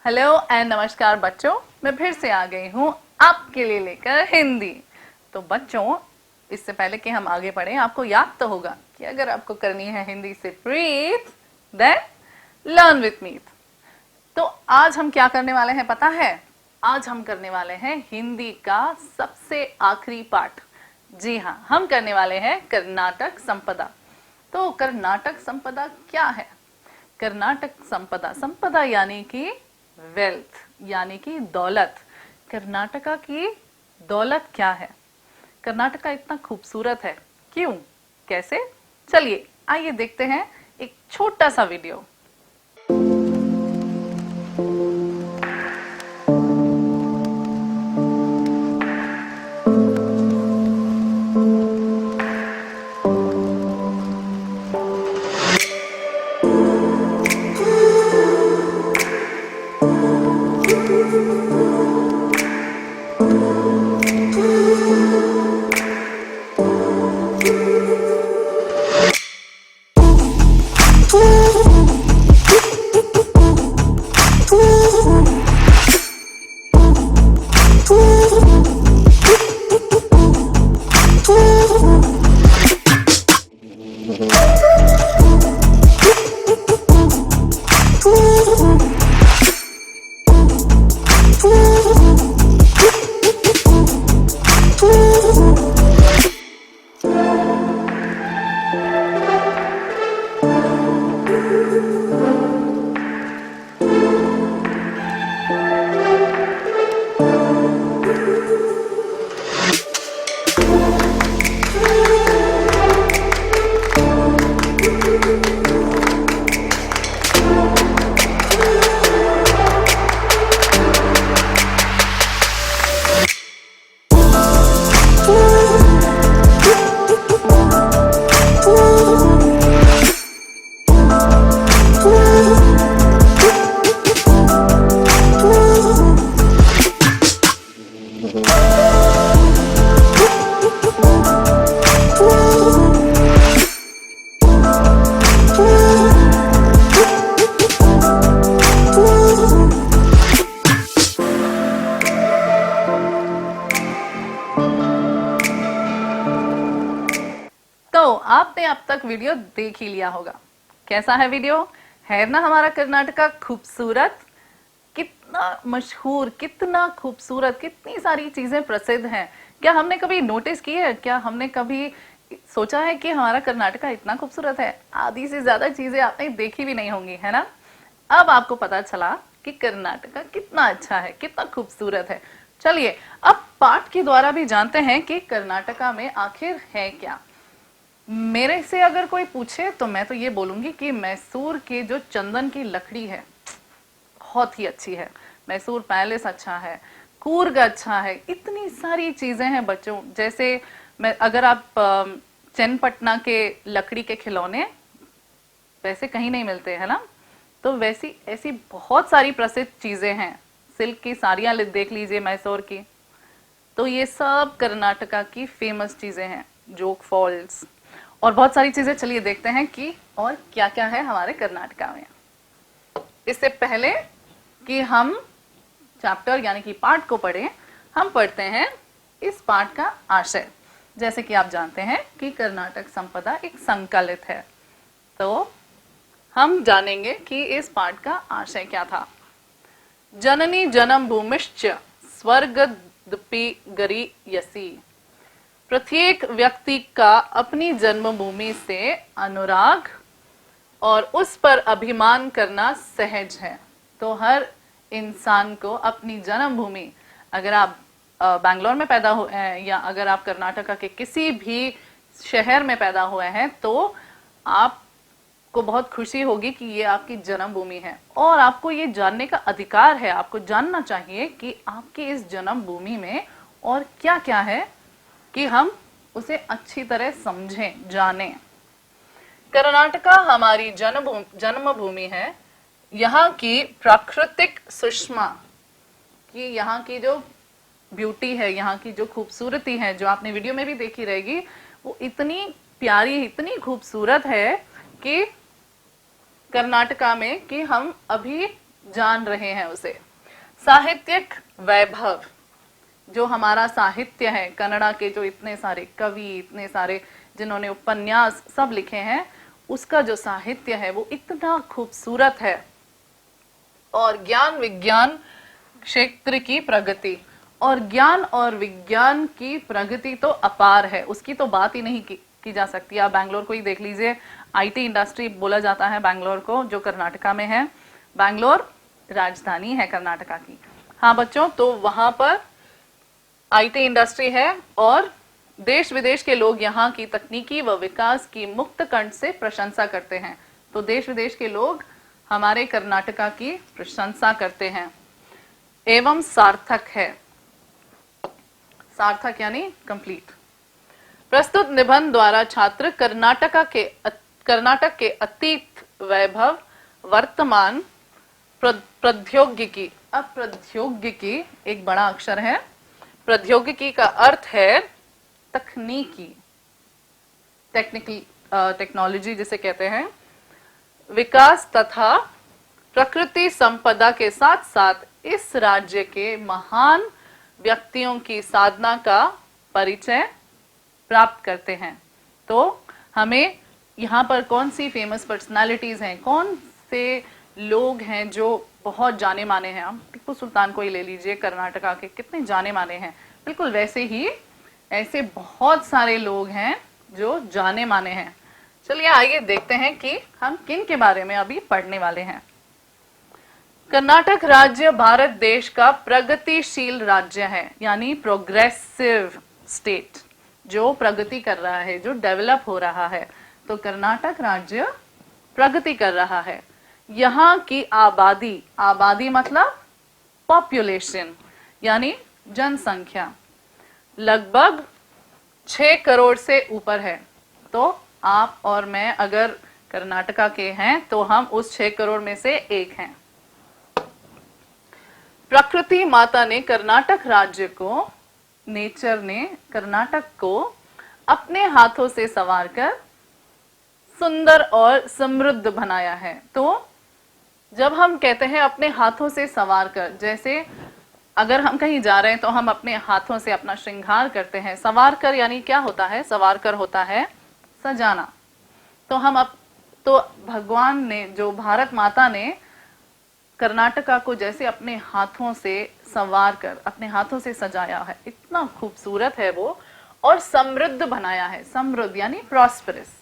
Hello and नमस्कार बच्चों, मैं फिर से आ गई हूँ आपके लिए लेकर हिंदी। तो बच्चों, इससे पहले कि हम आगे बढ़ें, आपको याद तो होगा कि अगर आपको करनी है हिंदी से breathe then learn with me. तो आज हम क्या करने वाले हैं पता है? आज हम करने वाले हैं हिंदी का सबसे आखिरी पाठ। जी हाँ, हम करने वाले हैं कर्नाटक संपदा। तो कर्नाटक संपदा क्या है? कर्नाटक संपदा, संपदा यानी कि वेल्थ, यानी कि दौलत। कर्नाटका की दौलत क्या है? कर्नाटका इतना खूबसूरत है, क्यों, कैसे? चलिए आइए देखते हैं एक छोटा सा वीडियो। तो आपने अब तक वीडियो देख ही लिया होगा। कैसा है वीडियो? है ना हमारा कर्नाटका खूबसूरत? कितना मशहूर, कितना खूबसूरत, कितनी सारी चीजें प्रसिद्ध हैं। क्या हमने कभी नोटिस की है? क्या हमने कभी सोचा है कि हमारा कर्नाटका इतना खूबसूरत है? आधी से ज्यादा चीजें आपने देखी भी नहीं होंगी, है ना? अब आपको पता चला कि कर्नाटका कितना अच्छा है, कितना खूबसूरत है। चलिए अब पाठ के द्वारा भी जानते हैं कि कर्नाटका में आखिर है क्या। मेरे से अगर कोई पूछे तो मैं तो ये बोलूंगी कि मैसूर के जो चंदन की लकड़ी है बहुत ही अच्छी है। मैसूर पैलेस अच्छा है, कूर्ग अच्छा है, इतनी सारी चीजें हैं बच्चों। जैसे मैं अगर आप चन्नपटना के लकड़ी के खिलौने वैसे कहीं नहीं मिलते है ना, तो वैसी ऐसी बहुत सारी प्रसिद्ध चीजें हैं। सिल्क की साड़ियां देख लीजिए मैसूर की। तो ये सब कर्नाटका की फेमस चीजें हैं, जोग फॉल्स और बहुत सारी चीजें। चलिए देखते हैं कि और क्या क्या है हमारे कर्नाटका में। इससे पहले कि हम चैप्टर यानी कि पाठ को पढ़ें, हम पढ़ते हैं इस पाठ का आशय। जैसे कि आप जानते हैं कि कर्नाटक संपदा एक संकलित है, तो हम जानेंगे कि इस पाठ का आशय क्या था। जननी जन्म भूमिश्च स्वर्गदपि गरीयसी। प्रत्येक व्यक्ति का अपनी जन्मभूमि से अनुराग और उस पर अभिमान करना सहज है। तो हर इंसान को अपनी जन्मभूमि, अगर आप बैंगलोर में पैदा हुए हैं या अगर आप कर्नाटका के किसी भी शहर में पैदा हुए हैं, तो आपको बहुत खुशी होगी कि ये आपकी जन्मभूमि है और आपको ये जानने का अधिकार है। आपको जानना चाहिए कि आपकी इस जन्मभूमि में और क्या क्या है कि हम उसे अच्छी तरह समझें, जानें। कर्नाटका हमारी जन्मभूमि है। यहाँ की प्राकृतिक सुषमा, कि यहाँ की जो ब्यूटी है, यहाँ की जो खूबसूरती है, जो आपने वीडियो में भी देखी रहेगी, वो इतनी प्यारी, इतनी खूबसूरत है कि कर्नाटका में कि हम अभी जान रहे हैं उसे। साहित्यिक वैभव, जो हमारा साहित्य है, कन्नड़ा के जो इतने सारे कवि, इतने सारे जिन्होंने उपन्यास सब लिखे हैं, उसका जो साहित्य है वो इतना खूबसूरत है। और ज्ञान विज्ञान क्षेत्र की प्रगति, और ज्ञान और विज्ञान की प्रगति तो अपार है, उसकी तो बात ही नहीं की जा सकती। आप बैंगलोर को ही देख लीजिए, आईटी इंडस्ट्री बोला जाता है बैंगलोर को, जो कर्नाटका में है। बैंगलोर राजधानी है कर्नाटका की। हाँ बच्चों, तो वहां पर आईटी इंडस्ट्री है और देश विदेश के लोग यहाँ की तकनीकी व विकास की मुक्त कंठ से प्रशंसा करते हैं। तो देश विदेश के लोग हमारे कर्नाटका की प्रशंसा करते हैं। एवं सार्थक है, सार्थक यानी कंप्लीट। प्रस्तुत निबंध द्वारा छात्र कर्नाटक के अतीत वैभव, वर्तमान, प्रौद्योगिकी, अब प्रौद्योगिकी एक बड़ा अक्षर है, प्रौद्योगिकी का अर्थ है तकनीकी, टेक्नोलॉजी जिसे कहते हैं, विकास तथा प्रकृति संपदा के साथ साथ इस राज्य के महान व्यक्तियों की साधना का परिचय प्राप्त करते हैं। तो हमें यहाँ पर कौन सी फेमस पर्सनालिटीज हैं, कौन से लोग हैं जो बहुत जाने माने हैं। आप टीपू सुल्तान को ही ले लीजिए, कर्नाटका के कितने जाने माने हैं। बिल्कुल वैसे ही ऐसे बहुत सारे लोग हैं जो जाने माने हैं। चलिए आइए देखते हैं कि हम किन के बारे में अभी पढ़ने वाले हैं। कर्नाटक राज्य भारत देश का प्रगतिशील राज्य है, यानी प्रोग्रेसिव स्टेट, जो प्रगति कर रहा है, जो डेवलप हो रहा है। तो कर्नाटक राज्य प्रगति कर रहा है। यहाँ की आबादी, आबादी मतलब पॉपुलेशन यानी जनसंख्या, लगभग 6 करोड़ से ऊपर है। तो आप और मैं अगर कर्नाटका के हैं तो हम उस 6 करोड़ में से एक हैं। प्रकृति माता ने कर्नाटक राज्य को, नेचर ने कर्नाटक को अपने हाथों से संवारकर सुंदर और समृद्ध बनाया है। तो जब हम कहते हैं अपने हाथों से संवारकर, जैसे अगर हम कहीं जा रहे हैं तो हम अपने हाथों से अपना श्रृंगार करते हैं। संवारकर यानी क्या होता है? संवारकर होता है सजाना। तो भगवान ने, जो भारत माता ने कर्नाटका को जैसे अपने हाथों से संवार कर, अपने हाथों से सजाया है, इतना खूबसूरत है वो, और समृद्ध बनाया है। समृद्ध यानी प्रॉस्परस।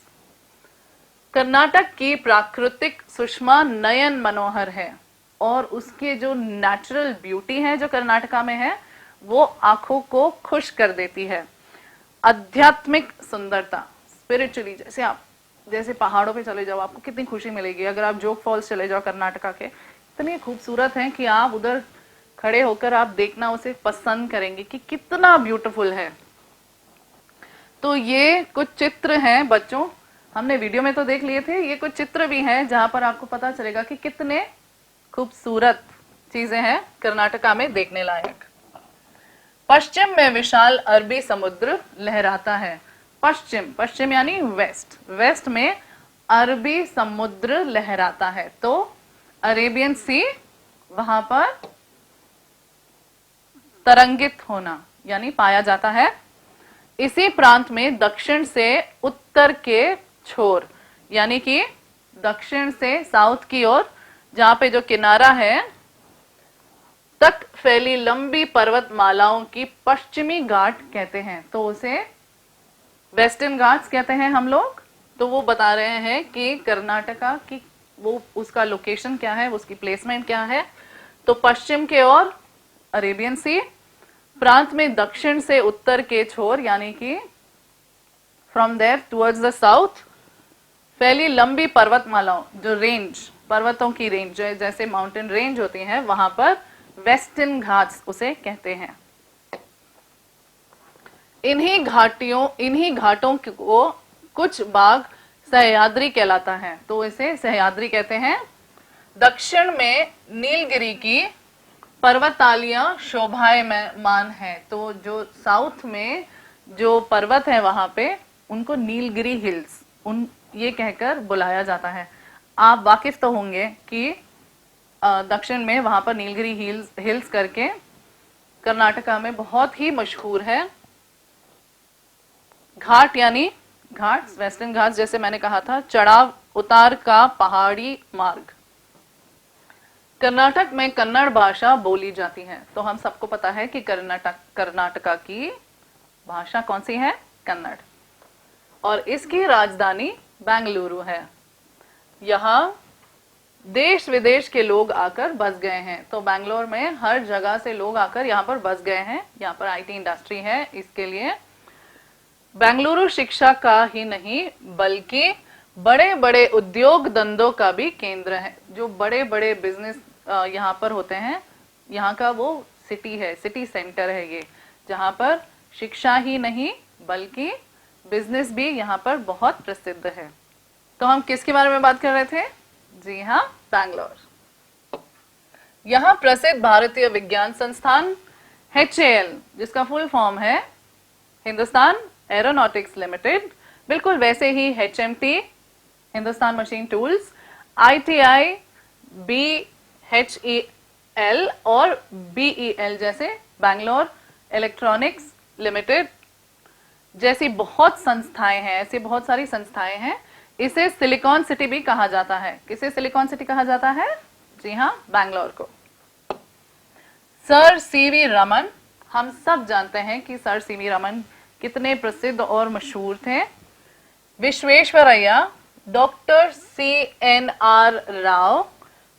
कर्नाटक की प्राकृतिक सुषमा नयन मनोहर है, और उसके जो नेचुरल ब्यूटी है जो कर्नाटका में है, वो आंखों को खुश कर देती है। आध्यात्मिक सुंदरता, स्पिरिचुअली, जैसे पहाड़ों पे चले जाओ आपको कितनी खुशी मिलेगी। अगर आप जोग फॉल्स चले जाओ कर्नाटका के, इतनी खूबसूरत है कि आप उधर खड़े होकर आप देखना उसे पसंद करेंगे कि कितना ब्यूटीफुल है। तो ये कुछ चित्र हैं बच्चों, हमने वीडियो में तो देख लिए थे, ये कुछ चित्र भी हैं जहां पर आपको पता चलेगा कि कितने खूबसूरत चीजें हैं कर्नाटका में देखने लायक। पश्चिम में विशाल अरबी समुद्र लहराता है। पश्चिम, पश्चिम यानी वेस्ट, वेस्ट में अरबी समुद्र लहराता है। तो अरेबियन सी, वहां पर तरंगित होना यानी पाया जाता है। इसी प्रांत में दक्षिण से उत्तर के छोर, यानी कि दक्षिण से साउथ की ओर, जहां पे जो किनारा है तक फैली लंबी पर्वतमालाओं की पश्चिमी घाट कहते हैं। तो उसे वेस्टर्न घाट्स कहते हैं हम लोग। तो वो बता रहे हैं कि कर्नाटका की वो उसका लोकेशन क्या है, उसकी प्लेसमेंट क्या है। तो पश्चिम के ओर अरेबियन सी, प्रांत में दक्षिण से उत्तर के छोर, यानी कि from there towards the south, फैली लंबी पर्वतमालाओं, जो रेंज, पर्वतों की रेंज, जैसे माउंटेन रेंज होती है, वहां पर वेस्टर्न घाट्स उसे कहते हैं। इन्हीं घाटों को कुछ भाग सह्याद्री कहलाता है। तो इसे सह्याद्री कहते हैं। दक्षिण में नीलगिरी की पर्वतालियां शोभायमान है। तो जो साउथ में जो पर्वत है वहां पे उनको नीलगिरी हिल्स ये कहकर बुलाया जाता है। आप वाकिफ तो होंगे कि दक्षिण में, वहां पर नीलगिरी हिल्स करके कर्नाटका में बहुत ही मशहूर है। घाट यानी घाट्स, वेस्टर्न घाट्स, जैसे मैंने कहा था, चढ़ाव उतार का पहाड़ी मार्ग। कर्नाटक में कन्नड़ भाषा बोली जाती है। तो हम सबको पता है कि कर्नाटका की भाषा कौन सी है? कन्नड़। और इसकी राजधानी बेंगलुरु है। यहाँ देश विदेश के लोग आकर बस गए हैं। तो बेंगलोर में हर जगह से लोग आकर यहाँ पर बस गए हैं। यहाँ पर आईटी इंडस्ट्री है। इसके लिए बेंगलुरु शिक्षा का ही नहीं बल्कि बड़े बड़े उद्योग धंधों का भी केंद्र है। जो बड़े बड़े बिजनेस यहाँ पर होते हैं, यहाँ का वो सिटी है, सिटी सेंटर है ये, जहाँ पर शिक्षा ही नहीं बल्कि बिजनेस भी यहाँ पर बहुत प्रसिद्ध है। तो हम किसके बारे में बात कर रहे थे? जी हाँ, बैंगलोर। यहाँ प्रसिद्ध भारतीय विज्ञान संस्थान HAL, जिसका फुल फॉर्म है हिंदुस्तान एरोनॉटिक्स लिमिटेड, बिल्कुल वैसे ही HMT, Hindustan machine tools, ITI, BHEL और BEL जैसे बैंगलोर इलेक्ट्रॉनिक्स लिमिटेड जैसी बहुत संस्थाएं हैं। ऐसी बहुत सारी संस्थाएं हैं। इसे सिलिकॉन सिटी भी कहा जाता है। किसे सिलिकॉन सिटी कहा जाता है? जी हाँ, बैंगलोर को। सर सीवी रमन, हम सब जानते हैं कि सर सीवी रमन कितने प्रसिद्ध और मशहूर थे। Visvesvaraya, doctor CNR Rao,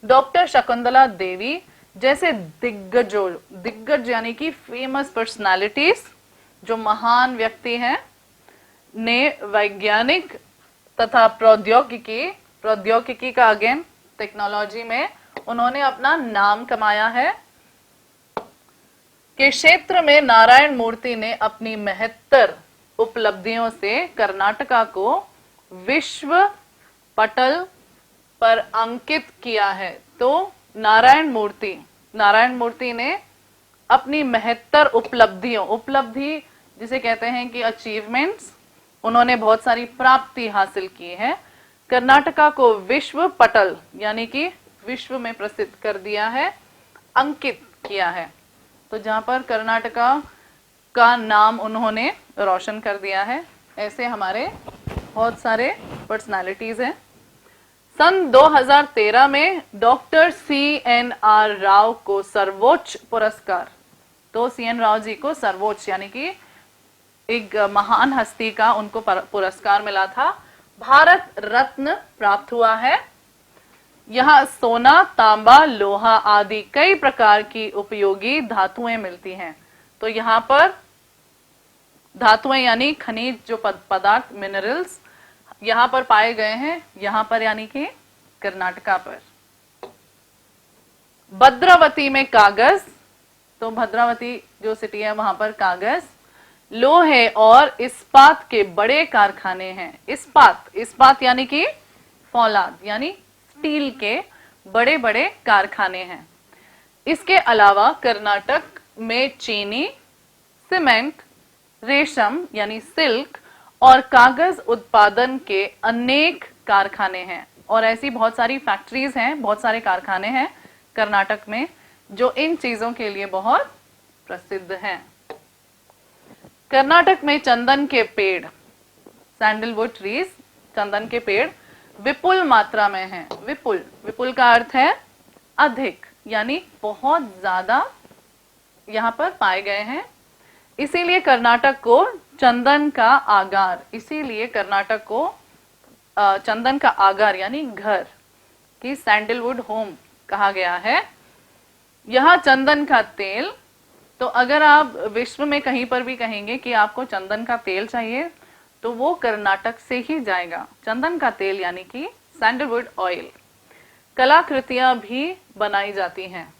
doctor Shakuntala Devi जैसे दिग्गज यानी कि फेमस पर्सनालिटीज, जो महान व्यक्ति हैं, ने वैज्ञानिक तथा प्रौद्योगिकी का अगेन टेक्नोलॉजी में उन्होंने अपना नाम कमाया है। के क्षेत्र में नारायण मूर्ति ने अपनी महत्तर उपलब्धियों से कर्नाटका को विश्व पटल पर अंकित किया है। तो नारायण मूर्ति ने अपनी महत्तर उपलब्धि जिसे कहते हैं कि अचीवमेंट्स, उन्होंने बहुत सारी प्राप्ति हासिल की है। कर्नाटका को विश्व पटल यानी कि विश्व में प्रसिद्ध कर दिया है, अंकित किया है। तो जहां पर कर्नाटका का नाम उन्होंने रोशन कर दिया है। ऐसे हमारे बहुत सारे पर्सनालिटीज हैं। सन 2013 में डॉक्टर CNR राव को सर्वोच्च पुरस्कार, तो CN राव जी को सर्वोच्च यानी कि एक महान हस्ती का उनको पुरस्कार मिला था, भारत रत्न प्राप्त हुआ है। यहाँ सोना, तांबा, लोहा आदि कई प्रकार की उपयोगी धातुएं मिलती हैं। तो यहाँ पर धातुएं यानी खनिज जो पदार्थ, मिनरल्स यहाँ पर पाए गए हैं। यहाँ पर यानी कि कर्नाटका पर। भद्रावती में कागज, तो भद्रावती जो सिटी है वहां पर कागज, लोहे और इस्पात के बड़े कारखाने हैं। इस्पात यानी कि फौलाद यानी स्टील के बड़े बड़े कारखाने हैं। इसके अलावा कर्नाटक में चीनी, सीमेंट, रेशम यानी सिल्क और कागज उत्पादन के अनेक कारखाने हैं। और ऐसी बहुत सारी फैक्ट्रीज हैं, बहुत सारे कारखाने हैं कर्नाटक में जो इन चीजों के लिए बहुत प्रसिद्ध हैं। कर्नाटक में चंदन के पेड़, सैंडलवुड ट्रीज, चंदन के पेड़ विपुल मात्रा में हैं। विपुल का अर्थ है अधिक, यानी बहुत ज्यादा यहाँ पर पाए गए हैं। इसीलिए कर्नाटक को चंदन का आगार यानी घर की सैंडलवुड होम कहा गया है। यहाँ चंदन का तेल, तो अगर आप विश्व में कहीं पर भी कहेंगे कि आपको चंदन का तेल चाहिए तो वो कर्नाटक से ही जाएगा। चंदन का तेल यानी कि सैंडलवुड ऑयल। कलाकृतियां भी बनाई जाती हैं,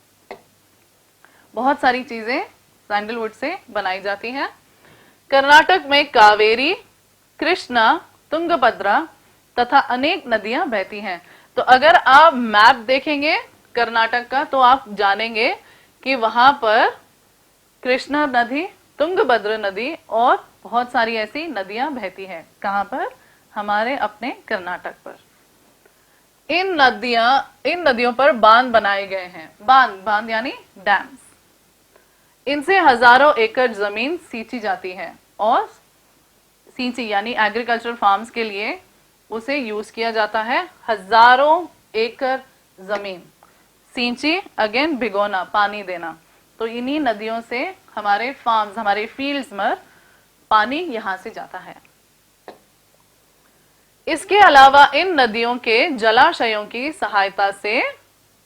बहुत सारी चीजें सैंडलवुड से बनाई जाती हैं। कर्नाटक में कावेरी, कृष्णा, तुंगभद्रा तथा अनेक नदियां बहती हैं। तो अगर आप मैप देखेंगे कर्नाटक का तो आप जानेंगे कि वहां पर कृष्णा नदी, तुंगभद्रा नदी और बहुत सारी ऐसी नदियां बहती हैं। कहां पर? हमारे अपने कर्नाटक पर। इन नदियों पर बांध बनाए गए हैं। बांध यानी डैम्स। इनसे हजारों एकड़ जमीन सींची जाती है और सींची यानी एग्रीकल्चर फार्म्स के लिए उसे यूज किया जाता है। हजारों एकड़ जमीन सींची, अगेन भिगोना, पानी देना। तो इन्हीं नदियों से हमारे फार्म्स, हमारे फील्ड्स में पानी यहां से जाता है। इसके अलावा इन नदियों के जलाशयों की सहायता से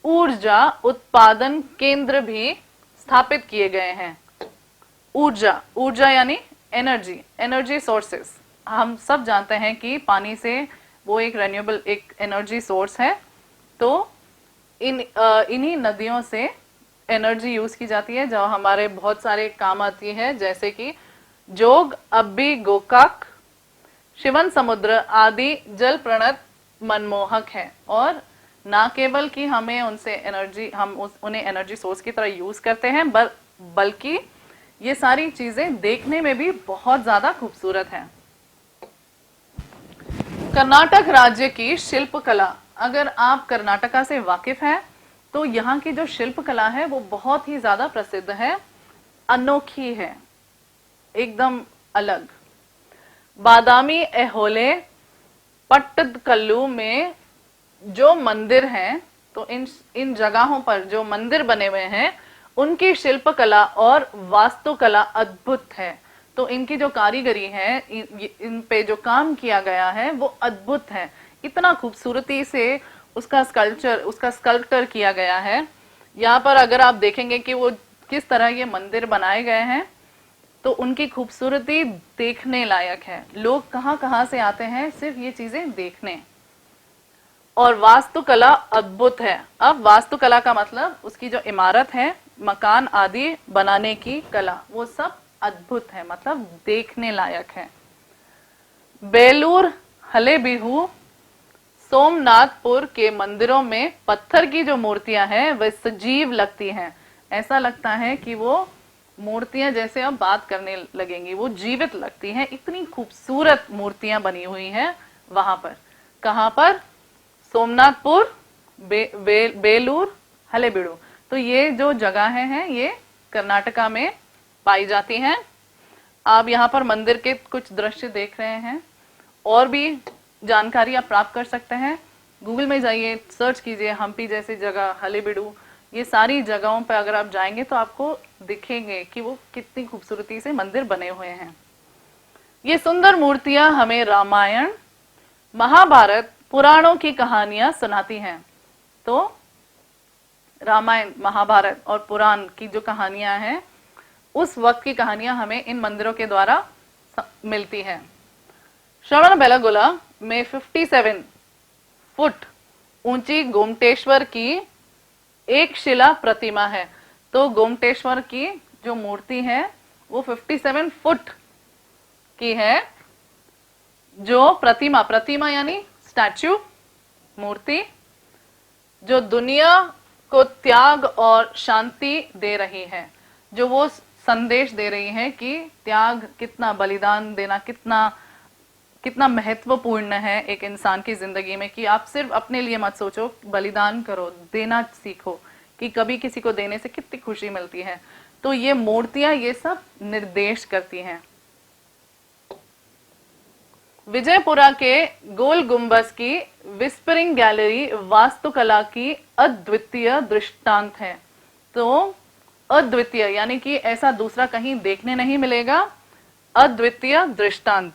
ऊर्जा उत्पादन केंद्र भी स्थापित किए गए हैं। ऊर्जा यानी एनर्जी सोर्सेस। हम सब जानते हैं कि पानी से वो एक रेन्यूएबल एक एनर्जी सोर्स है। तो इन्हीं नदियों से एनर्जी यूज की जाती है जो हमारे बहुत सारे काम आती है, जैसे कि जोग, अब्बी, गोकाक, शिवन समुद्र आदि जल प्रणत मनमोहक है। और ना केवल कि हमें उनसे एनर्जी, उन्हें एनर्जी सोर्स की तरह यूज करते हैं, बल्कि ये सारी चीजें देखने में भी बहुत ज्यादा खूबसूरत हैं। कर्नाटक राज्य की शिल्पकला, अगर आप कर्नाटका से वाकिफ हैं तो यहाँ की जो शिल्पकला है वो बहुत ही ज्यादा प्रसिद्ध है, अनोखी है, एकदम अलग। बादामी, ऐहोले, पट्टदकल्लू में जो मंदिर हैं, तो इन जगहों पर जो मंदिर बने हुए हैं उनकी शिल्पकला और वास्तुकला अद्भुत है। तो इनकी जो कारीगरी है, इन पे जो काम किया गया है वो अद्भुत है। इतना खूबसूरती से उसका स्कल्पचर किया गया है। यहाँ पर अगर आप देखेंगे कि वो किस तरह ये मंदिर बनाए गए हैं, तो उनकी खूबसूरती देखने लायक है। लोग कहाँ कहाँ से आते हैं सिर्फ ये चीजें देखने। और वास्तुकला अद्भुत है। अब वास्तुकला का मतलब उसकी जो इमारत है, मकान आदि बनाने की कला, वो सब अद्भुत है, मतलब देखने लायक है। बेलूर, हलेबीडु, सोमनाथपुर के मंदिरों में पत्थर की जो मूर्तियां हैं वह सजीव लगती हैं। ऐसा लगता है कि वो मूर्तियां जैसे अब बात करने लगेंगी, वो जीवित लगती हैं। इतनी खूबसूरत मूर्तियां बनी हुई हैं वहां पर। कहां पर? सोमनाथपुर, बेलूर, हलेबीडु। तो ये जो जगहें हैं ये कर्नाटका में पाई जाती हैं। आप यहाँ पर मंदिर के कुछ दृश्य देख रहे हैं। और भी जानकारी आप प्राप्त कर सकते हैं। गूगल में जाइए, सर्च कीजिए हम्पी जैसी जगह, हलेबीडु, ये सारी जगहों पर अगर आप जाएंगे तो आपको दिखेंगे कि वो कितनी खूबसूरती से मंदिर बने हुए हैं। ये सुंदर मूर्तियां हमें रामायण, महाभारत, पुराणों की कहानियां सुनाती हैं। तो रामायण, महाभारत और पुराण की जो कहानियां हैं, उस वक्त की कहानियां हमें इन मंदिरों के द्वारा मिलती हैं। श्रवणबेलगोला में 57 फुट ऊंची गोमटेश्वर की एक शिला प्रतिमा है। तो गोमटेश्वर की जो मूर्ति है वो 57 फुट की है। जो प्रतिमा यानी स्टैच्यू, मूर्ति, जो दुनिया को त्याग और शांति दे रही है, जो वो संदेश दे रही है कि त्याग कितना, बलिदान देना कितना महत्वपूर्ण है एक इंसान की जिंदगी में। कि आप सिर्फ अपने लिए मत सोचो, बलिदान करो, देना सीखो, कि कभी किसी को देने से कितनी खुशी मिलती है। तो ये मूर्तियां ये सब निर्देश करती हैं। विजयपुरा के गोल गुंबज की विस्परिंग गैलरी वास्तुकला की अद्वितीय दृष्टांत है। तो अद्वितीय यानी कि ऐसा दूसरा कहीं देखने नहीं मिलेगा। अद्वितीय दृष्टांत,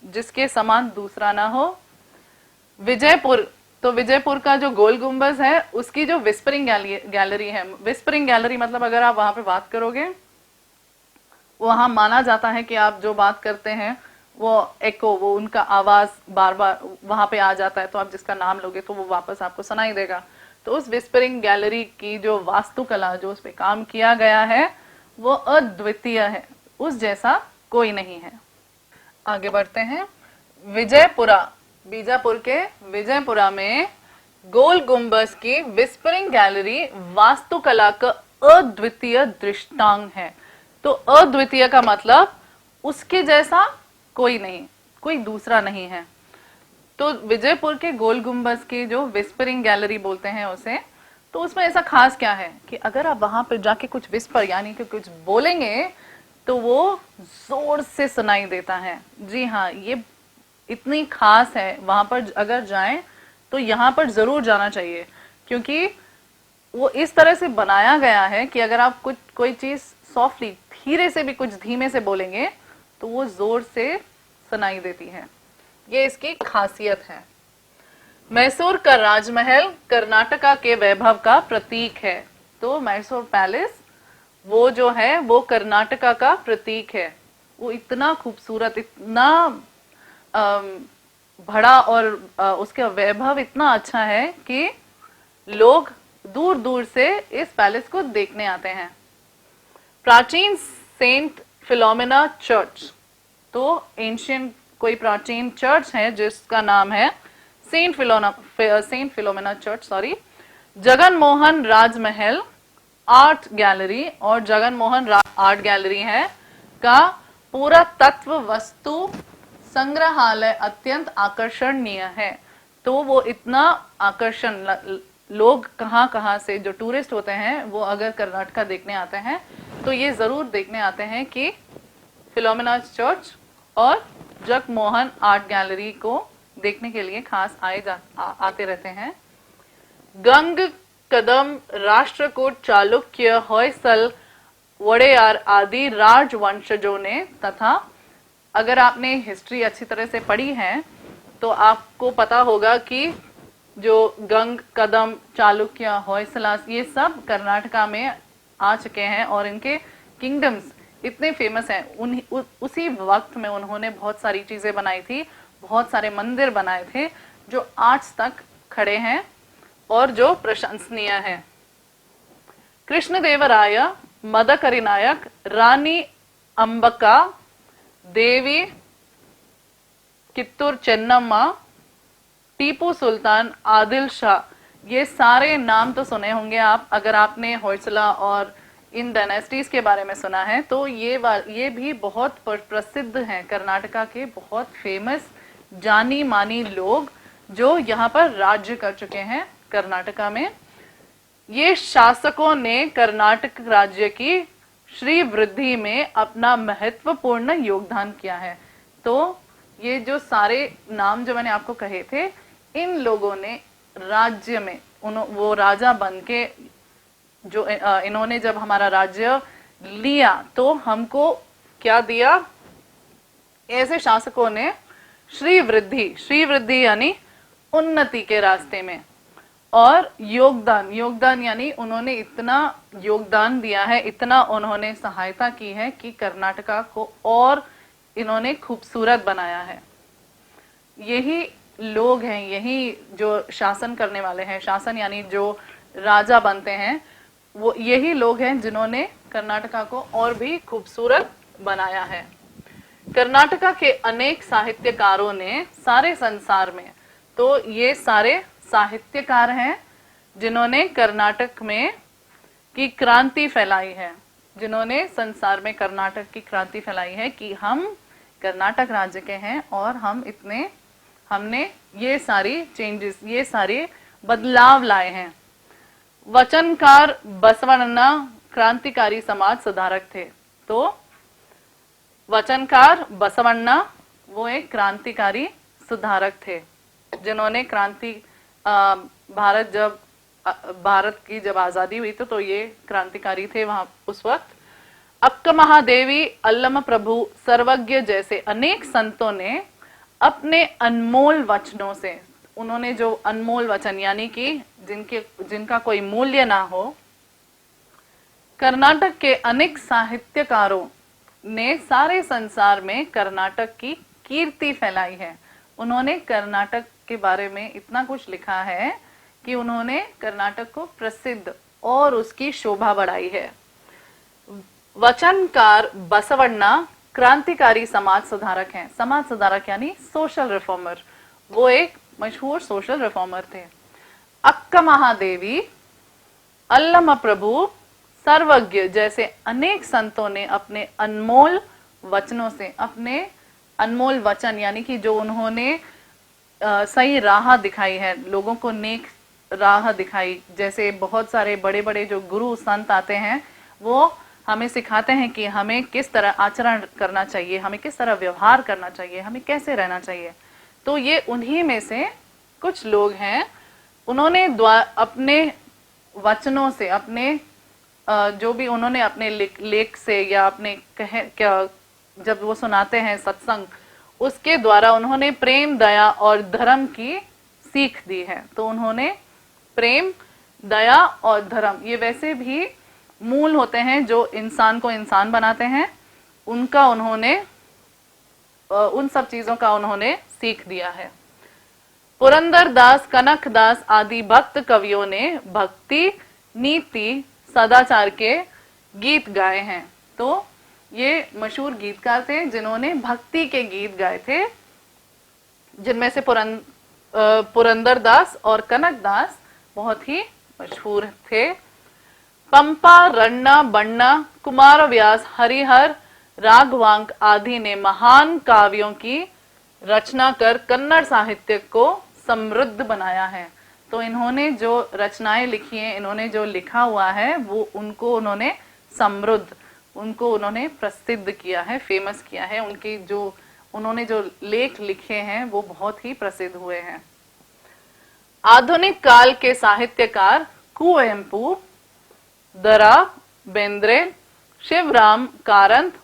जिसके समान दूसरा ना हो। विजयपुर, तो विजयपुर का जो गोल गुंबज है उसकी जो विस्परिंग गैलरी है, विस्परिंग गैलरी मतलब अगर आप वहां पे बात करोगे, वहां माना जाता है कि आप जो बात करते हैं वो एको, वो उनका आवाज बार बार वहां पे आ जाता है। तो आप जिसका नाम लोगे तो वो वापस आपको सुनाई देगा। तो उस विस्परिंग गैलरी की जो वास्तुकला, जो उस पे काम किया गया है, वो अद्वितीय है, उस जैसा कोई नहीं है। आगे बढ़ते हैं। विजयपुरा, बीजापुर के विजयपुरा में गोल गुंबज की विस्परिंग गैलरी वास्तुकला का अद्वितीय दृष्टांत है। तो अद्वितीय का मतलब उसके जैसा कोई नहीं, कोई दूसरा नहीं है। तो विजयपुर के गोल गुंबज की जो विस्परिंग गैलरी बोलते हैं उसे, तो उसमें ऐसा खास क्या है कि अगर आप वहां पर जाके कुछ विस्पर यानी कि कुछ बोलेंगे तो वो जोर से सुनाई देता है। जी हाँ, ये इतनी खास है, वहां पर अगर जाएं तो यहाँ पर जरूर जाना चाहिए, क्योंकि वो इस तरह से बनाया गया है कि अगर आप कुछ कोई चीज सॉफ्टली धीरे से भी कुछ धीमे से बोलेंगे तो वो जोर से सुनाई देती है। ये इसकी खासियत है। मैसूर का राजमहल कर्नाटका के वैभव का प्रतीक है। तो मैसूर पैलेस वो जो है वो कर्नाटका का प्रतीक है। वो इतना खूबसूरत, इतना बड़ा और उसका वैभव इतना अच्छा है कि लोग दूर दूर से इस पैलेस को देखने आते हैं। प्राचीन सेंट फिलोमिना चर्च, तो एंशियंट कोई प्राचीन चर्च है जिसका नाम है saint Philomena church, Jagan Mohan Rajmahal art gallery और जगन मोहन आर्ट गैलरी है का पूरा तत्व वस्तु संग्रहालय अत्यंत आकर्षणीय है। तो वो इतना आकर्षण, लोग कहाँ कहाँ से जो टूरिस्ट होते हैं वो अगर कर्नाटका देखने आते हैं तो ये जरूर देखने आते हैं कि फिलोमिना चर्च और जगमोहन आर्ट गैलरी को देखने के लिए खास आते रहते हैं। गंग कदम राष्ट्रकूट चालुक्य होयसल वडेयार आदि राजवंशजों ने तथा, अगर आपने हिस्ट्री अच्छी तरह से पढ़ी है तो आपको पता होगा कि जो गंग कदम चालुक्य होयसला ये सब कर्नाटका में आ चुके हैं और इनके किंगडम्स इतने फेमस हैं। उसी वक्त में उन्होंने बहुत सारी चीजें बनाई थी, बहुत सारे मंदिर बनाए थे जो आज तक खड़े हैं और जो प्रशंसनीय है। कृष्णदेवराय, मदकरी नायक, रानी अंबिका देवी, कित्तूर चेन्नम्मा, टीपू सुल्तान, आदिल शाह, ये सारे नाम तो सुने होंगे आप। अगर आपने होयसला और इन डायनेस्टीज के बारे में सुना है तो ये भी बहुत प्रसिद्ध हैं, कर्नाटका के बहुत फेमस जानी मानी लोग जो यहाँ पर राज्य कर चुके हैं कर्नाटका में। ये शासकों ने कर्नाटक राज्य की श्री वृद्धि में अपना महत्वपूर्ण योगदान किया है। तो ये जो सारे नाम जो मैंने आपको कहे थे, इन लोगों ने राज्य में वो राजा बन के जो इन्होंने जब हमारा राज्य लिया तो हमको क्या दिया, ऐसे शासकों ने श्री वृद्धि यानी उन्नति के रास्ते में, और योगदान यानी उन्होंने इतना योगदान दिया है, इतना उन्होंने सहायता की है कि कर्नाटका को और इन्होंने खूबसूरत बनाया है। यही लोग हैं, यही जो शासन करने वाले हैं, शासन यानी जो राजा बनते हैं, वो यही लोग हैं जिन्होंने कर्नाटका को और भी खूबसूरत बनाया है। कर्नाटका के अनेक साहित्यकारों ने सारे संसार में, तो ये सारे साहित्यकार हैं जिन्होंने कर्नाटक में की क्रांति फैलाई है, जिन्होंने संसार में कर्नाटक की क्रांति फैलाई है कि हम कर्नाटक राज्य के हैं और हमने ये सारी चेंजेस, ये सारे बदलाव लाए हैं। वचनकार बसवण्णा क्रांतिकारी समाज सुधारक थे। तो वचनकार बसवण्णा वो एक क्रांतिकारी सुधारक थे जिन्होंने भारत की जब आजादी हुई तो ये क्रांतिकारी थे वहां उस वक्त। अक्क महादेवी, अल्लम प्रभु, सर्वज्ञ जैसे अनेक संतों ने अपने अनमोल वचनों से, उन्होंने जो अनमोल वचन यानी कि जिनका कोई मूल्य ना हो, कर्नाटक के अनेक साहित्यकारों ने सारे संसार में कर्नाटक की कीर्ति फैलाई है। उन्होंने कर्नाटक के बारे में इतना कुछ लिखा है कि उन्होंने कर्नाटक को प्रसिद्ध और उसकी शोभा बढ़ाई है। वचनकार बसवण्णा क्रांतिकारी समाज सुधारक हैं। समाज सुधारक यानी सोशल रिफॉर्मर, वो एक मशहूर सोशल रिफॉर्मर थे। अक्क महादेवी, अल्लम प्रभु, सर्वज्ञ जैसे अनेक संतों ने अपने अनमोल वचनों से, अपने अनमोल वचन यानी कि जो उन्होंने सही राह दिखाई है, लोगों को नेक राह दिखाई। जैसे बहुत सारे बड़े बड़े जो गुरु संत आते हैं वो हमें सिखाते हैं कि हमें किस तरह आचरण करना चाहिए, हमें किस तरह व्यवहार करना चाहिए, हमें कैसे रहना चाहिए। तो ये उन्हीं में से कुछ लोग हैं, उन्होंने अपने वचनों से, अपने जो भी उन्होंने अपने लेख से या अपने क्या जब वो सुनाते हैं सत्संग, उसके द्वारा उन्होंने प्रेम, दया और धर्म की सीख दी है। तो उन्होंने प्रेम, दया और धर्म, ये वैसे भी मूल होते हैं जो इंसान को इंसान बनाते हैं, उनका उन्होंने उन सब चीजों का उन्होंने सीख दिया है। पुरंदर दास, कनक दास आदि भक्त कवियों ने भक्ति, नीति, सदाचार के गीत गाए हैं। तो ये मशहूर गीतकार थे जिन्होंने भक्ति के गीत गाए थे, जिनमें से पुरंदर दास और कनक दास बहुत ही मशहूर थे। पंपा, रन्ना, बन्ना, कुमार व्यास, हरिहर, राघवांक आदि ने महान काव्यों की रचना कर कन्नड़ साहित्य को समृद्ध बनाया है। तो इन्होंने जो रचनाएं लिखी हैं, इन्होंने जो लिखा हुआ है, वो उनको उन्होंने समृद्ध, उनको उन्होंने प्रसिद्ध किया है, फेमस किया है। उनकी जो उन्होंने जो लेख लिखे हैं वो बहुत ही प्रसिद्ध हुए हैं। आधुनिक काल के साहित्यकार कुवेंपु, दरा बेंद्रे, शिवराम कारंत,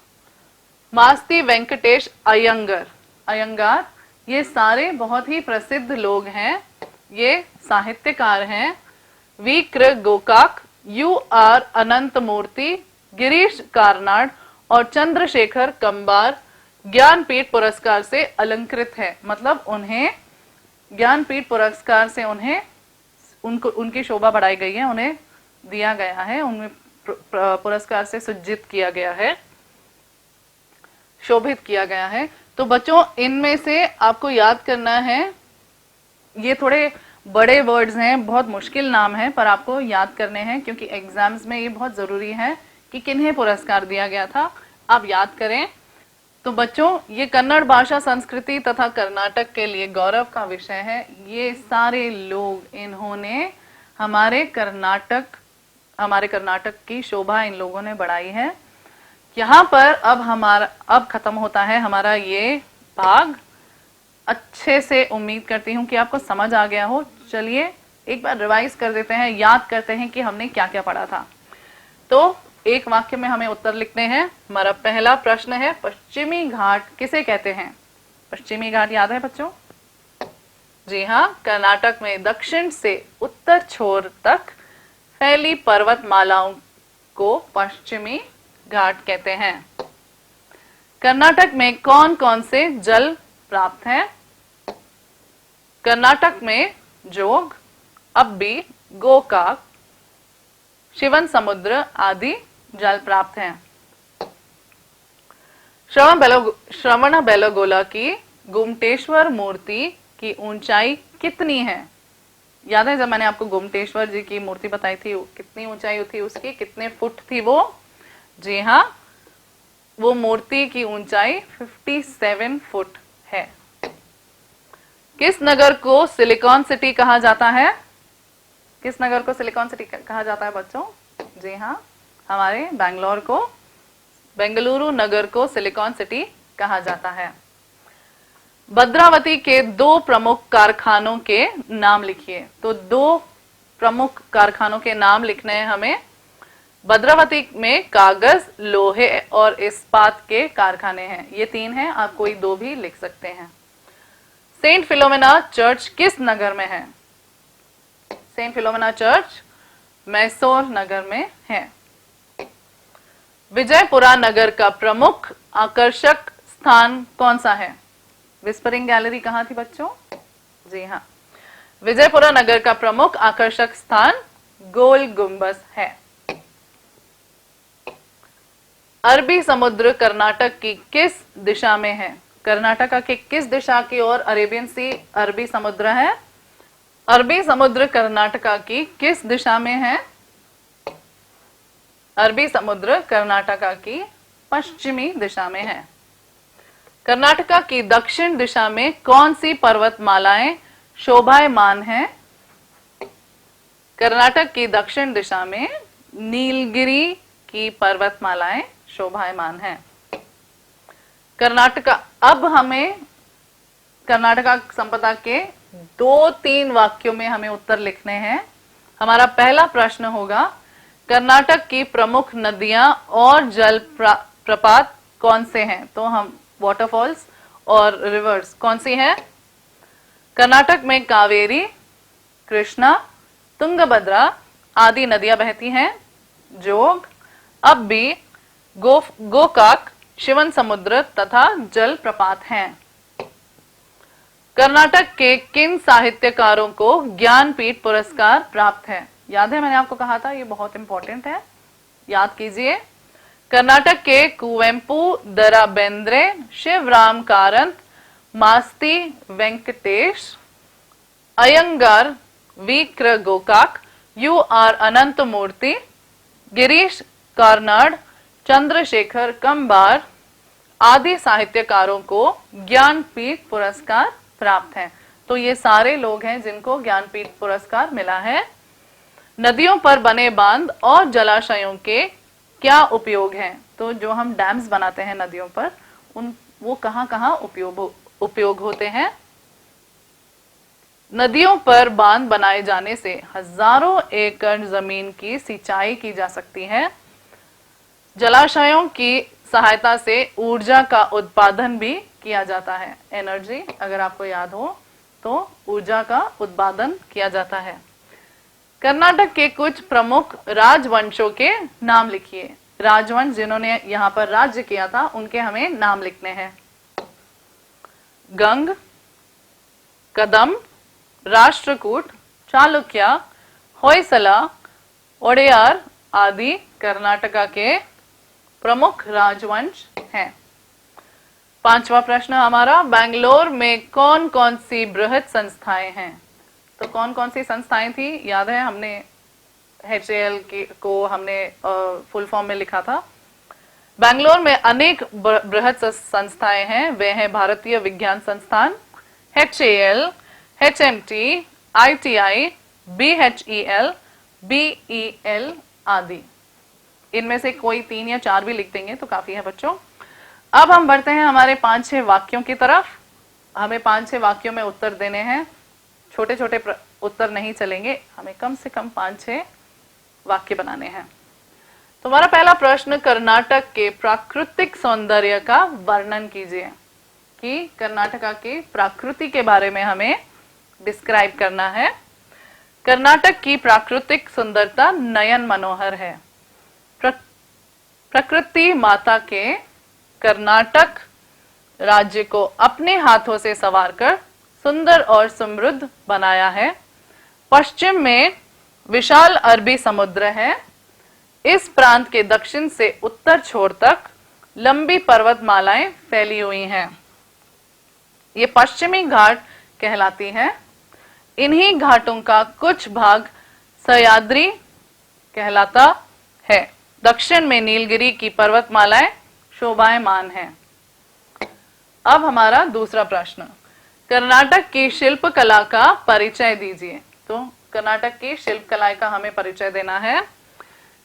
मास्ती वेंकटेश अयंगार, ये सारे बहुत ही प्रसिद्ध लोग हैं, ये साहित्यकार हैं। वी कृ गोकाक, यू आर अनंत मूर्ति, गिरीश कार्नाड और चंद्रशेखर कंबार ज्ञानपीठ पुरस्कार से अलंकृत है। मतलब उन्हें ज्ञानपीठ पुरस्कार से उनकी शोभा बढ़ाई गई है, उन्हें दिया गया है, उनमें पुरस्कार से सुज्जित किया गया है, शोभित किया गया है। तो बच्चों, इनमें से आपको याद करना है, ये थोड़े बड़े वर्ड्स हैं, बहुत मुश्किल नाम है, पर आपको याद करने हैं क्योंकि एग्जाम्स में ये बहुत जरूरी है कि किन्हें पुरस्कार दिया गया था, आप याद करें। तो बच्चों, ये कन्नड़ भाषा, संस्कृति तथा कर्नाटक के लिए गौरव का विषय है। ये सारे लोग, इन्होंने हमारे कर्नाटक की शोभा इन लोगों ने बढ़ाई है। यहाँ पर अब खत्म होता है हमारा ये भाग। अच्छे से उम्मीद करती हूँ कि आपको समझ आ गया हो। चलिए एक बार रिवाइज कर देते हैं, याद करते हैं कि हमने क्या क्या पढ़ा था। तो एक वाक्य में हमें उत्तर लिखने हैं। हमारा पहला प्रश्न है, पश्चिमी घाट किसे कहते हैं? पश्चिमी घाट याद है बच्चों? जी हाँ, कर्नाटक में दक्षिण से उत्तर छोर तक फैली पर्वतमालाओं को पश्चिमी घाट कहते हैं। कर्नाटक में कौन कौन से जल प्राप्त हैं? कर्नाटक में जोग, अब्बी, गोकाक, शिवन समुद्र आदि जल प्राप्त हैं। श्रवण बेलगोला की गुमटेश्वर मूर्ति की ऊंचाई कितनी है? याद है जब मैंने आपको गुमटेश्वर जी की मूर्ति बताई थी, कितनी ऊंचाई थी उसकी, कितने फुट थी वो? जी हाँ, वो मूर्ति की ऊंचाई 57 फुट है। किस नगर को सिलिकॉन सिटी कहा जाता है? किस नगर को सिलिकॉन सिटी कहा जाता है बच्चों? जी हाँ, हमारे बेंगलुरु नगर को सिलिकॉन सिटी कहा जाता है। भद्रावती के 2 प्रमुख कारखानों के नाम लिखिए। तो 2 प्रमुख कारखानों के नाम लिखने हैं हमें। भद्रावती में कागज, लोहे और इस्पात के कारखाने हैं। ये 3 हैं, आप कोई 2 भी लिख सकते हैं। सेंट फिलोमिना चर्च किस नगर में है? सेंट फिलोमिना चर्च मैसूर नगर में है। विजयपुरा नगर का प्रमुख आकर्षक स्थान कौन सा है? विस्परिंग गैलरी कहाँ थी बच्चों? जी हाँ, विजयपुरा नगर का प्रमुख आकर्षक स्थान गोल गुंबज है। अरबी समुद्र कर्नाटक की किस दिशा में है? कर्नाटक के किस दिशा की ओर अरेबियन सी, अरबी समुद्र है? अरबी समुद्र कर्नाटक की किस दिशा में है? अरबी समुद्र कर्नाटक की पश्चिमी दिशा में है। कर्नाटका की दक्षिण दिशा में कौन सी पर्वतमालाएं शोभायमान हैं? कर्नाटक की दक्षिण दिशा में नीलगिरी की पर्वतमालाएं शोभायमान हैं। कर्नाटका, अब हमें कर्नाटका संपदा के 2-3 वाक्यों में हमें उत्तर लिखने हैं। हमारा पहला प्रश्न होगा, कर्नाटक की प्रमुख नदियां और जल प्रपात कौन से हैं? तो हम वाटरफॉल्स और रिवर्स कौन सी हैं? कर्नाटक में कावेरी, कृष्णा, तुंगभद्रा आदि नदियां बहती हैं। जोग, अब्बी, गोकाक, शिवन समुद्र तथा जल प्रपात हैं। कर्नाटक के किन साहित्यकारों को ज्ञानपीठ पुरस्कार प्राप्त है? याद है, मैंने आपको कहा था ये बहुत इंपॉर्टेंट है, याद कीजिए। कर्नाटक के कुवेंपु, दरा बेंद्रे, शिवराम कारंत, मास्ती वेंकटेश, अयंगार, वी.कृ. गोकाक, यू.आर. अनंत मूर्ति, गिरीश कार्नाड, चंद्रशेखर कंबार आदि साहित्यकारों को ज्ञानपीठ पुरस्कार प्राप्त है। तो ये सारे लोग हैं जिनको ज्ञानपीठ पुरस्कार मिला है। नदियों पर बने बांध और जलाशयों के क्या उपयोग हैं? तो जो हम डैम्स बनाते हैं नदियों पर, वो कहाँ उपयोग होते हैं? नदियों पर बांध बनाए जाने से हजारों एकड़ जमीन की सिंचाई की जा सकती है। जलाशयों की सहायता से ऊर्जा का उत्पादन भी किया जाता है। एनर्जी, अगर आपको याद हो तो ऊर्जा का उत्पादन किया जाता है। कर्नाटक के कुछ प्रमुख राजवंशों के नाम लिखिए। राजवंश जिन्होंने यहाँ पर राज्य किया था, उनके हमें नाम लिखने हैं। गंग, कदम, राष्ट्रकूट, चालुक्य, होयसला, ओडेयार आदि कर्नाटका के प्रमुख राजवंश हैं। पांचवा प्रश्न हमारा, बेंगलोर में कौन कौन सी बृहद संस्थाएं हैं? तो कौन कौन सी संस्थाएं थी? याद है, हमने HAL को हमने फुल फॉर्म में लिखा था। बेंगलोर में अनेक बृहद संस्थाएं हैं। वे हैं भारतीय विज्ञान संस्थान, HAL, HMT, ITI, BHEL, BEL आदि। इनमें से कोई 3 या 4 भी लिख देंगे तो काफी है बच्चों। अब हम बढ़ते हैं हमारे 5-6 वाक्यों की तरफ। हमें 5-6 वाक्यों में उत्तर देने हैं। छोटे छोटे उत्तर नहीं चलेंगे, हमें कम से कम 5-6 वाक्य बनाने हैं। तो हमारा पहला प्रश्न, कर्नाटक के प्राकृतिक सौंदर्य का वर्णन कीजिए। कि कर्नाटका की प्रकृति के बारे में हमें डिस्क्राइब करना है। कर्नाटक की प्राकृतिक सुंदरता नयन मनोहर है। प्रकृति माता के कर्नाटक राज्य को अपने हाथों से संवारकर सुंदर और समृद्ध बनाया है। पश्चिम में विशाल अरबी समुद्र है। इस प्रांत के दक्षिण से उत्तर छोर तक लंबी पर्वतमालाएं फैली हुई हैं। ये पश्चिमी घाट कहलाती हैं। इन्हीं घाटों का कुछ भाग सह्याद्री कहलाता है। दक्षिण में नीलगिरी की पर्वतमालाएं शोभायमान हैं। अब हमारा दूसरा प्रश्न, कर्नाटक की शिल्पकला का परिचय दीजिए। तो कर्नाटक की शिल्पकला का हमें परिचय देना है।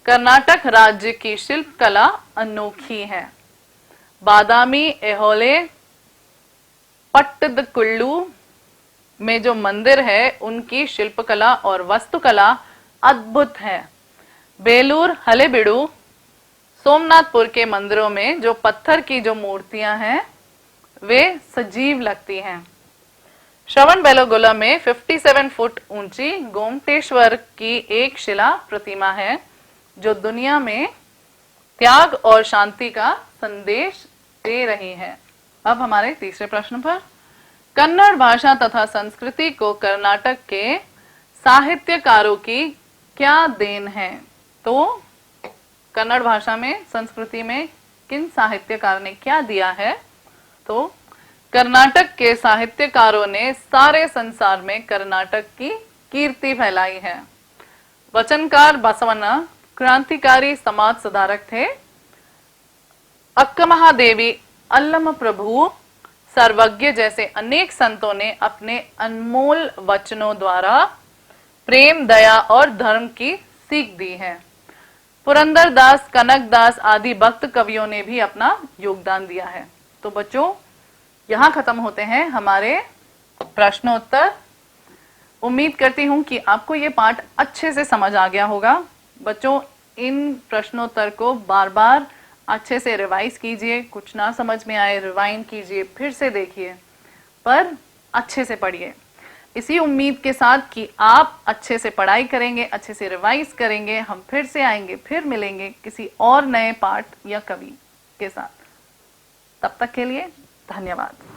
कर्नाटक राज्य की शिल्पकला अनोखी है। बादामी, ऐहोले, पट्टदकल्लू में जो मंदिर है, उनकी शिल्पकला और वास्तुकला अद्भुत है। बेलूर, हलेबीडु, सोमनाथपुर के मंदिरों में जो पत्थर की जो मूर्तियां हैं, वे सजीव लगती हैं। श्रवणबेलगोला में 57 फुट ऊंची गोमटेश्वर की एक शिला प्रतिमा है, जो दुनिया में त्याग और शांति का संदेश दे रही है। अब हमारे तीसरे प्रश्न पर, कन्नड़ भाषा तथा संस्कृति को कर्नाटक के साहित्यकारों की क्या देन है? तो कन्नड़ भाषा में, संस्कृति में किन साहित्यकार ने क्या दिया है? तो कर्नाटक के साहित्यकारों ने सारे संसार में कर्नाटक की कीर्ति फैलाई है। वचनकार बसवण्ण क्रांतिकारी समाज सुधारक थे। अक्कमहादेवी, अल्लम प्रभु सर्वज्ञ जैसे अनेक संतों ने अपने अनमोल वचनों द्वारा प्रेम, दया और धर्म की सीख दी है। पुरंदर दास, कनक दास आदि भक्त कवियों ने भी अपना योगदान दिया है। तो बच्चों, यहां खत्म होते हैं हमारे प्रश्नोत्तर। उम्मीद करती हूं कि आपको ये पाठ अच्छे से समझ आ गया होगा। बच्चों, इन प्रश्नोत्तर को बार बार अच्छे से रिवाइज कीजिए। कुछ ना समझ में आए रिवाइंड कीजिए, फिर से देखिए, पर अच्छे से पढ़िए। इसी उम्मीद के साथ कि आप अच्छे से पढ़ाई करेंगे, अच्छे से रिवाइज करेंगे, हम फिर से आएंगे, फिर मिलेंगे किसी और नए पाठ या कवि के साथ। तब तक के लिए धन्यवाद।